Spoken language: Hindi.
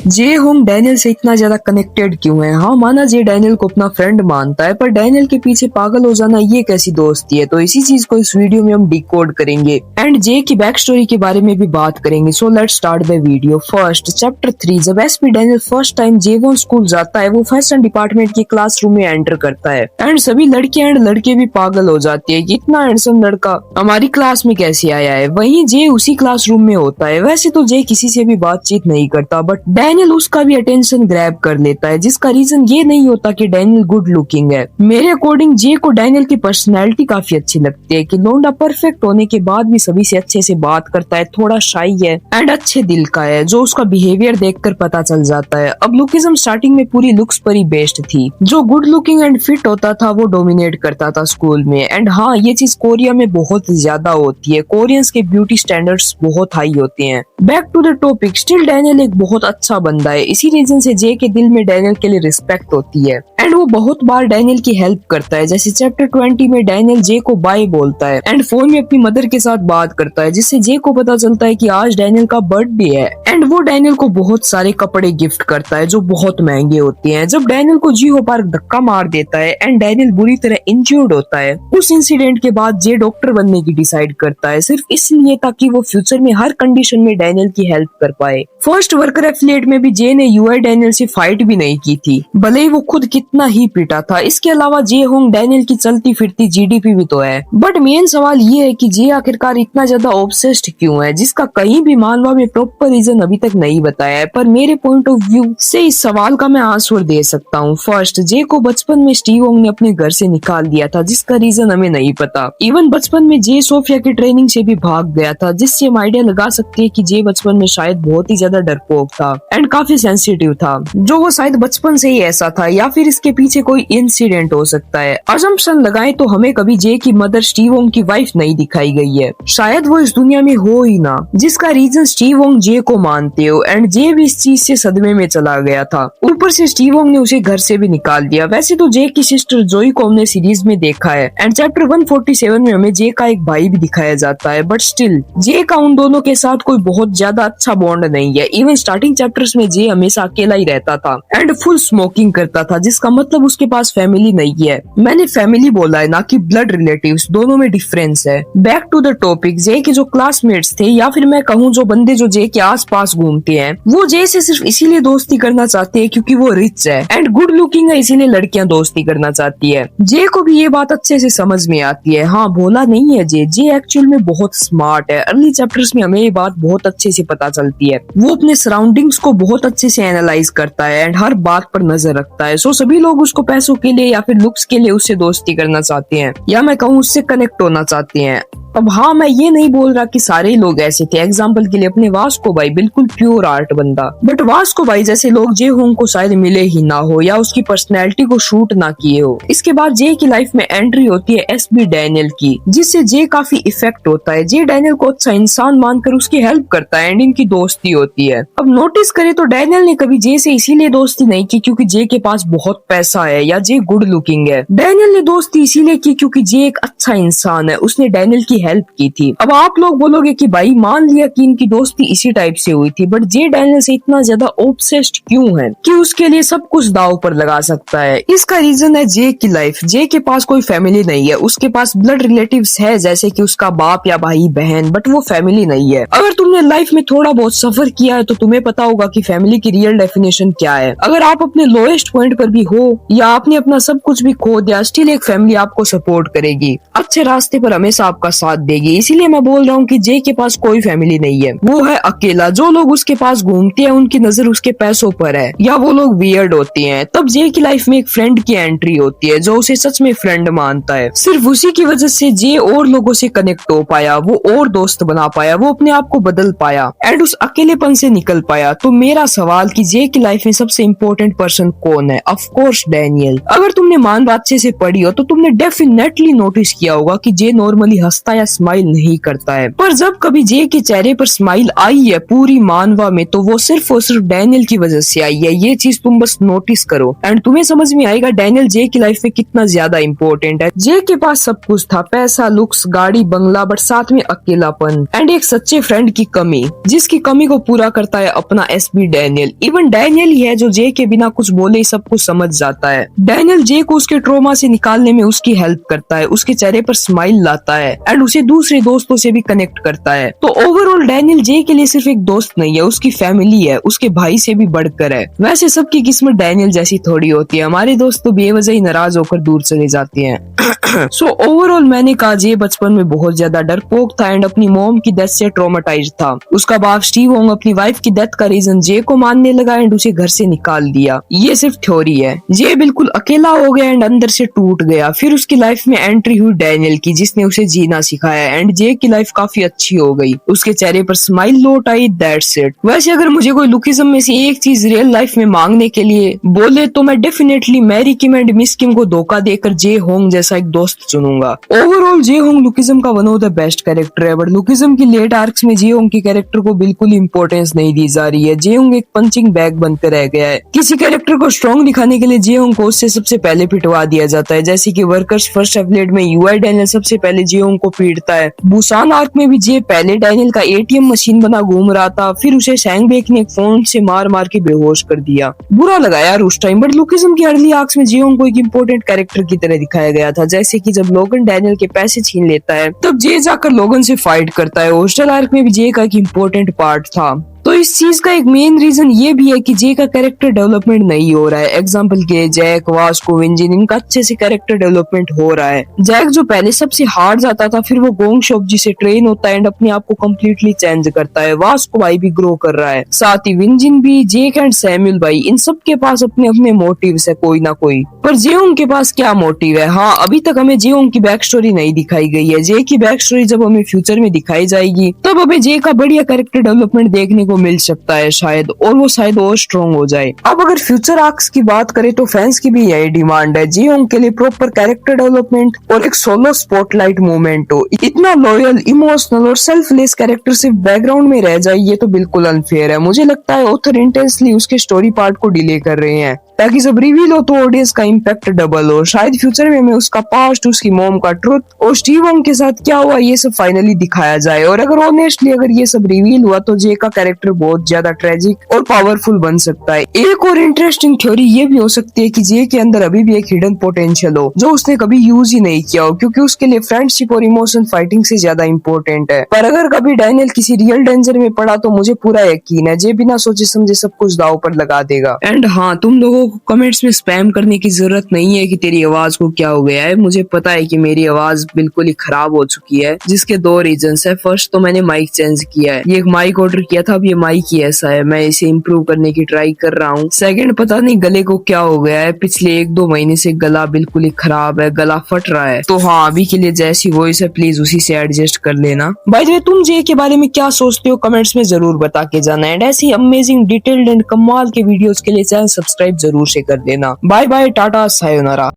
जे होंग डैनियल से इतना ज्यादा कनेक्टेड क्यों है? हाँ, माना जे डैनियल को अपना फ्रेंड मानता है, पर डैनियल के पीछे पागल हो जाना ये कैसी दोस्ती है? तो इसी चीज को इस वीडियो में हम डिकोड करेंगे एंड जे की बैक स्टोरी के बारे में भी बात करेंगे। So let's start the video. First chapter 3। जब एसपी Daniel first time Jaewon school जाता है, वो फैशन डिपार्टमेंट के क्लासरूम में एंटर करता है एंड सभी लड़कियां एंड लड़के भी पागल हो जाती है कि इतना हैंडसम लड़का हमारी क्लास में कैसे आया है। वहीं जे उसी क्लासरूम में होता है। वैसे तो जे किसी से भी बातचीत नहीं करता, बट डैनियल उसका भी अटेंशन ग्रैब कर लेता है, जिसका रीजन ये नहीं होता कि डैनियल गुड लुकिंग है। मेरे अकॉर्डिंग जे को डैनियल की पर्सनैलिटी काफी अच्छी लगती है कि लोंडा परफेक्ट होने के बाद भी सभी से अच्छे से बात करता है, थोड़ा शाई है एंड अच्छे दिल का है, जो उसका बिहेवियर देखकर पता चल जाता है। अब लुकिज्म स्टार्टिंग में पूरी लुक्स पर ही बेस्ड थी। जो गुड लुकिंग एंड फिट होता था वो डोमिनेट करता था स्कूल में। एंड हाँ, ये चीज कोरिया में बहुत ज्यादा होती है। कोरियंस के ब्यूटी स्टैंडर्ड्स बहुत हाई होते हैं। Back to the topic, still Daniel एक बहुत अच्छा बंदा है। इसी रीजन से जे के दिल में डैनियल के लिए रिस्पेक्ट होती है एंड वो बहुत बार डैनियल की हेल्प करता है। जैसे चैप्टर 20 में डैनियल जे को बाय बोलता है एंड फोन में अपनी मदर के साथ बात करता है, जिससे जे को पता चलता है कि आज डैनियल का बर्थडे है एंड वो डैनियल को बहुत सारे कपड़े गिफ्ट करता है जो बहुत महंगे होते हैं। जब डैनियल को जीहो पार्क धक्का मार देता है एंड डैनियल बुरी तरह इंज्यूर्ड होता है, उस इंसिडेंट के बाद जे डॉक्टर बनने की डिसाइड करता है, सिर्फ इसलिए ताकि वो फ्यूचर में हर कंडीशन में डैनियल की हेल्प कर पाए। फर्स्ट वर्कर एफिलिएट में भी जे ने यूआई डैनियल से फाइट भी नहीं की थी, भले ही वो खुद कितना ही पिटा था। इसके अलावा जे होंग डैनियल की चलती फिरती जीडीपी भी तो है। बट मेन सवाल ये है कि जे आखिरकार इतना ज्यादा ऑब्सेस्ड क्यों है, जिसका कहीं भी मानवा में प्रॉपर रीजन अभी तक नहीं बताया है। पर मेरे पॉइंट ऑफ व्यू से इस सवाल का मैं आंसर दे सकता हूँ। फर्स्ट, जे को बचपन में स्टीव होंग ने अपने घर से निकाल दिया था, जिसका रीजन हमें नहीं पता। इवन बचपन में जे सोफिया की ट्रेनिंग से भी भाग गया था, जिससे हम आइडिया लगा सकते हैं कि जे बचपन में शायद बहुत ही ज्यादा डरपोक था एंड काफी सेंसिटिव था, जो वो शायद बचपन से ही ऐसा था, या फिर इसके पीछे कोई इंसिडेंट हो सकता है। अजम्पशन लगाए तो हमें कभी जे की मदर स्टीव होंग की वाइफ नहीं दिखाई गई है, शायद वो इस दुनिया में हो ही ना, जिसका रीजन स्टीव होंग जे को मानते हो एंड जे भी इस चीज से सदमे में चला गया था। ऊपर से स्टीव होंग ने उसे घर से भी निकाल दिया। वैसे तो जे की सिस्टर जोई को हमने सीरीज में देखा है एंड चैप्टर 147 में हमें जे का एक भाई भी दिखाया जाता है, बट स्टिल जे का उन दोनों के साथ कोई बहुत ज्यादा अच्छा बॉन्ड नहीं है। इवन स्टार्टिंग चैप्टर्स में जे हमेशा अकेला ही रहता था एंड फुल स्मोकिंग करता था, जिसका मतलब उसके पास फैमिली नहीं है। मैंने फैमिली बोला है, ना कि ब्लड रिलेटिव्स, दोनों में डिफरेंस है। बैक टू द टॉपिक, जे के जो क्लासमेट्स थे, या फिर मैं कहूँ जो बंदे जो जे के आस पास घूमते हैं, वो जे से सिर्फ इसीलिए दोस्ती करना चाहते हैं क्योंकि वो रिच है एंड गुड लुकिंग है, इसीलिए लड़कियां दोस्ती करना चाहती है। जे को भी ये बात अच्छे से समझ में आती है। हाँ, भोला नहीं है जे एक्चुअल में बहुत स्मार्ट है। अर्ली चैप्टर्स में हमें ये बात बहुत अच्छे से पता चलती है। वो अपने सराउंडिंग्स को बहुत अच्छे से एनालाइज करता है एंड हर बात पर नजर रखता है। सो सभी लोग उसको पैसों के लिए या फिर लुक्स के लिए उससे दोस्ती करना चाहते हैं, या मैं कहूँ उससे कनेक्ट होना चाहते हैं। अब हाँ, मैं ये नहीं बोल रहा कि सारे ही लोग ऐसे थे। एग्जाम्पल के लिए अपने वास्को भाई, बिल्कुल प्योर आर्ट बंदा, बट वास्को भाई जैसे लोग जे होंग को शायद मिले ही ना हो या उसकी पर्सनैलिटी को शूट ना किए हो। इसके बाद जे की लाइफ में एंट्री होती है एसबी डैनियल की, जिससे जे काफी इफेक्ट होता है। जे डैनियल को अच्छा इंसान मानकर उसकी हेल्प करता है एंड इनकी दोस्ती होती है। अब नोटिस करें तो डैनियल ने कभी जे से इसीलिए दोस्ती नहीं की क्योंकि जे के पास बहुत पैसा है या जे गुड लुकिंग है। डैनियल ने दोस्ती इसीलिए की क्योंकि जे एक अच्छा इंसान है, उसने डैनियल की हेल्प की थी। अब आप लोग बोलोगे कि भाई मान लिया कि इनकी दोस्ती इसी टाइप से हुई थी, बट जे डैनियल से इतना ज्यादा ऑब्सेस्ड क्यों है कि उसके लिए सब कुछ दांव पर लगा सकता है? इसका रीजन है जे की लाइफ। जे के पास कोई फैमिली नहीं है, उसके पास ब्लड रिलेटिव्स है जैसे कि उसका बाप या भाई बहन, बट वो फैमिली नहीं है। अगर तुमने लाइफ में थोड़ा बहुत सफर किया है तो तुम्हें पता होगा कि फैमिली की रियल डेफिनेशन क्या है। अगर आप अपने लोएस्ट पॉइंट पर भी हो या आपने अपना सब कुछ भी खो दिया, स्टिल एक फैमिली आपको सपोर्ट करेगी, अच्छे रास्ते पर हमेशा आपका साथ देगी। इसीलिए मैं बोल रहा हूँ कि जे के पास कोई फैमिली नहीं है, वो है अकेला। जो लोग उसके पास घूमते हैं उनकी नजर उसके पैसों पर है या वो लोग वियर्ड होते हैं। तब जे की लाइफ में एक फ्रेंड की एंट्री होती है जो उसे सच में फ्रेंड मानता है। सिर्फ उसी की वजह से जे और लोगों से कनेक्ट हो पाया, वो और दोस्त बना पाया, वो अपने आप को बदल पाया एंड उस अकेलेपन से निकल पाया। तो मेरा सवाल कि जे की लाइफ में सबसे इम्पोर्टेंट पर्सन कौन है? Of course Daniel. अगर तुमने मानवा अच्छे से पढ़ी हो तो तुमने डेफिनेटली नोटिस किया होगा कि जे नॉर्मली हंसता या है स्माइल नहीं करता है। पर जब कभी जे के चेहरे पर स्माइल आई है पूरी मानवा में, तो वो सिर्फ और सिर्फ डैनियल की वजह से आई है। ये चीज तुम बस नोटिस करो एंड तुम्हें समझ में आएगा डैनियल जे की लाइफ में कितना ज्यादा इंपॉर्टेंट है। जे के पास सब कुछ था, पैसा, लुक्स, गाड़ी, बंगला, बट साथ में अकेलापन एंड एक सच्चे फ्रेंड की कमी, जिसकी कमी को पूरा करता है अपना एसपी डैनियल। इवन डैनियल ही है जो जे के बिना कुछ बोले ही सब कुछ समझ जाता है। डैनियल जे को उसके ट्रॉमा से निकालने में उसकी हेल्प करता है, उसके चेहरे पर स्माइल लाता है एंड उसे दूसरे दोस्तों से भी कनेक्ट करता है। तो ओवरऑल डैनियल जे के लिए सिर्फ एक दोस्त नहीं है, उसकी फैमिली है, उसके भाई से भी बढ़कर है। वैसे सबकी किस्मत डैनियल जैसी थोड़ी होती है, हमारे दोस्त तो बेवजह ही नाराज होकर दूर चले जाते हैं। सो ओवरऑल मैंने कहा जे बचपन में बहुत ज्यादा डरपोक था एंड अपनी मॉम की डेथ से ट्रॉमेटाइज था। उसका बाप स्टीव वोंग अपनी वाइफ की डेथ का रीजन जे को मानने लगा एंड उसे घर से निकाल दिया। ये सिर्फ थ्योरी है। जे बिल्कुल अकेला हो गया एंड अंदर से टूट गया। फिर उसकी लाइफ में एंट्री हुई डैनियल की, जिसने उसे जीना सिखाया एंड जे की लाइफ काफी अच्छी हो गई। उसके चेहरे पर स्माइल लौट आई, दैट्स इट। वैसे अगर मुझे कोई लुकिज्म में से एक चीज रियल लाइफ में मांगने के लिए बोले तो मैं definitely Mary Kim and Miss Kim को धोखा देकर जे होंग जैसा एक दोस्त चुनूंगा। ओवरऑल जे होंग लुकिज्म का one of the best character है, बट लुकिज्म की लेट आर्क्स में जे होंग के कैरेक्टर को बिल्कुल इंपॉर्टेंस नहीं दी जा रही है। जे होंग एक पंचिंग बैग बनकर रह गया है। किसी कैरेक्टर को स्ट्रॉन्ग दिखाने के लिए जे होंग को उससे सबसे पहले पिटवा दिया जाता है, जैसे कि वर्कर्स फर्स्ट एपिसोड में यूआई डैनियल सबसे पहले जे होंग को पीटता है। बुसान आर्क में भी जे पहले डैनियल का एटीएम मशीन बना घूम रहा था, फिर उसे शैंगबेक ने फोन से मार मार के बेहोश कर दिया। बुरा लगा यार उस टाइम, बट लुकिज्म की अर्ली आर्क्स में जे होंग को एक इंपॉर्टेंट कैरेक्टर की तरह दिखाया गया था, जैसे कि जब लोगन डैनियल के पैसे छीन लेता है तब जे जाकर लोगन से फाइट करता है। हॉस्टल आर्क में भी जे का एक इम्पोर्टेंट पार्ट था। तो इस चीज का एक मेन रीजन ये भी है कि जे का कैरेक्टर डेवलपमेंट नहीं हो रहा है। एग्जांपल के जैक, वास्को, विंजिन, इनका अच्छे से कैरेक्टर डेवलपमेंट हो रहा है। जैक जो पहले सबसे हार्ड जाता था, फिर वो गोंग शॉपजी से ट्रेन होता है एंड अपने आप को कम्प्लीटली चेंज करता है। वास्को भाई भी ग्रो कर रहा है, साथ ही विंजिन भी, जेक एंड सैमुअल भाई, इन सब के पास अपने अपने मोटिव्स है कोई ना कोई। पर जेओंग के पास क्या मोटिव है? हाँ, अभी तक हमें जेओंग की बैक स्टोरी नहीं दिखाई गई है। जे की बैक स्टोरी जब हमें फ्यूचर में दिखाई जाएगी तब हमें जे का बढ़िया कैरेक्टर डेवलपमेंट देखने को मिल सकता है शायद, और वो शायद और स्ट्रॉन्ग हो जाए। अब अगर फ्यूचर आर्क्स की बात करें तो फैंस की भी यही डिमांड है, जेओंग के लिए प्रॉपर कैरेक्टर डेवलपमेंट और एक सोलो स्पॉटलाइट मूवमेंट हो। इतना लॉयल, इमोशनल और सेल्फलेस कैरेक्टर सिर्फ बैकग्राउंड में रह जाए, ये तो बिल्कुल अनफेयर है। मुझे लगता है ऑथर इंटेंसली उसके स्टोरी पार्ट को डिले कर रहे हैं ताकि जब रिवील हो तो ऑडियंस का इम्पैक्ट डबल हो। शायद फ्यूचर में हमें उसका पास्ट, उसकी मॉम का ट्रुथ और स्टीव वोंग के साथ क्या हुआ ये सब फाइनली दिखाया जाए। और अगर ऑनेस्टली अगर ये सब रिवील हुआ तो जे का कैरेक्टर बहुत ज्यादा ट्रेजिक और पावरफुल बन सकता है। एक और इंटरेस्टिंग थ्योरी ये भी हो सकती है कि जे के अंदर अभी भी एक हिडन पोटेंशियल हो जो उसने कभी यूज ही नहीं किया हो, क्योंकि उसके लिए फ्रेंडशिप और इमोशन फाइटिंग से ज्यादा इम्पोर्टेंट है। पर अगर कभी डैनियल किसी रियल डेंजर में पड़ा तो मुझे पूरा यकीन है जे बिना सोचे समझे सब कुछ दांव पर लगा देगा। एंड हाँ, तुम लोगों को कमेंट्स में स्पैम करने की जरूरत नहीं है कि तेरी आवाज को क्या हो गया है। मुझे पता है कि मेरी आवाज बिल्कुल ही खराब हो चुकी है, जिसके दो रीजंस है। फर्स्ट तो मैंने माइक चेंज किया है, ये एक माइक ऑर्डर किया था, अब ये माइक ही ऐसा है, मैं इसे इम्प्रूव करने की ट्राई कर रहा हूँ। सेकंड, पता नहीं गले को क्या हो गया है, पिछले 1-2 महीने से गला बिल्कुल ही खराब है, गला फट रहा है। तो हाँ, अभी के लिए जैसी वॉइस है प्लीज उसी से एडजस्ट कर लेना। बाय द वे, तुम जे के बारे में क्या सोचते हो कमेंट्स में जरूर बता के जाना। एंड ऐसी अमेजिंग डिटेल्ड एंड कमाल के वीडियोस के लिए चैनल सब्सक्राइब जरूर से कर देना। बाय बाय, टाटा, सायोनारा।